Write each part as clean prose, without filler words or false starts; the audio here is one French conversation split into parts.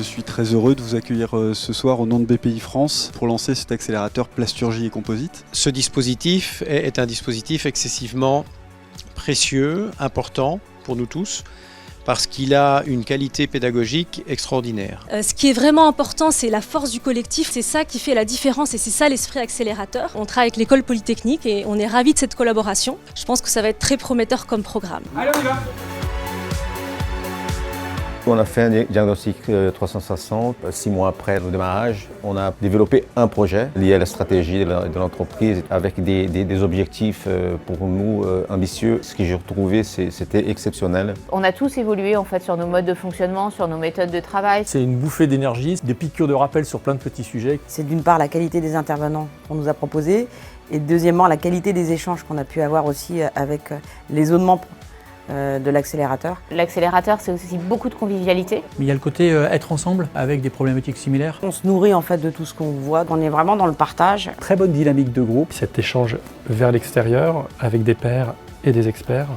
suis très heureux de vous accueillir ce soir au nom de BPI France pour lancer cet accélérateur plasturgie et composite. Ce dispositif est un dispositif excessivement précieux, important pour nous tous, parce qu'il a une qualité pédagogique extraordinaire. Ce qui est vraiment important, c'est la force du collectif. C'est ça qui fait la différence et c'est ça l'esprit accélérateur. On travaille avec l'école polytechnique et on est ravis de cette collaboration. Je pense que ça va être très prometteur comme programme. Allez, on y va. On a fait un diagnostic 360, 6 mois après le démarrage. On a développé un projet lié à la stratégie de l'entreprise avec des objectifs pour nous ambitieux. Ce que j'ai retrouvé, c'était exceptionnel. On a tous évolué en fait sur nos modes de fonctionnement, sur nos méthodes de travail. C'est une bouffée d'énergie, des piqûres de rappel sur plein de petits sujets. C'est d'une part la qualité des intervenants qu'on nous a proposés et deuxièmement la qualité des échanges qu'on a pu avoir aussi avec les autres membres de l'accélérateur. L'accélérateur, c'est aussi beaucoup de convivialité. Mais il y a le côté être ensemble avec des problématiques similaires. On se nourrit en fait de tout ce qu'on voit, on est vraiment dans le partage. Très bonne dynamique de groupe. Cet échange vers l'extérieur avec des pairs et des experts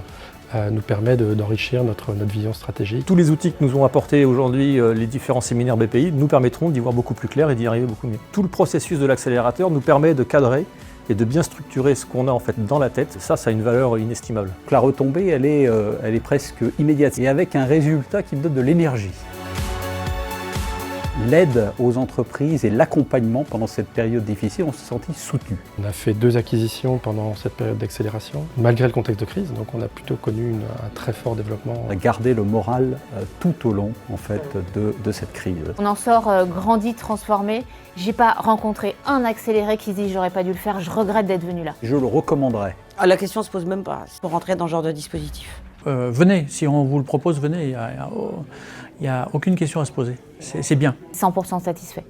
nous permet d'enrichir notre vision stratégique. Tous les outils que nous ont apportés aujourd'hui les différents séminaires BPI nous permettront d'y voir beaucoup plus clair et d'y arriver beaucoup mieux. Tout le processus de l'accélérateur nous permet de cadrer et de bien structurer ce qu'on a en fait dans la tête. Ça a une valeur inestimable. La retombée, elle est presque immédiate et avec un résultat qui donne de l'énergie. L'aide aux entreprises et l'accompagnement pendant cette période difficile, on s'est senti soutenu. On a fait 2 acquisitions pendant cette période d'accélération, malgré le contexte de crise, donc on a plutôt connu un très fort développement. On a gardé le moral tout au long en fait, de cette crise. On en sort grandi, transformé. J'ai pas rencontré un accéléré qui se dit j'aurais pas dû le faire, je regrette d'être venu là. Je le recommanderais. La question se pose même pas pour rentrer dans ce genre de dispositif. Venez, si on vous le propose, venez. Il n'y a aucune question à se poser. C'est bien. 100% satisfait.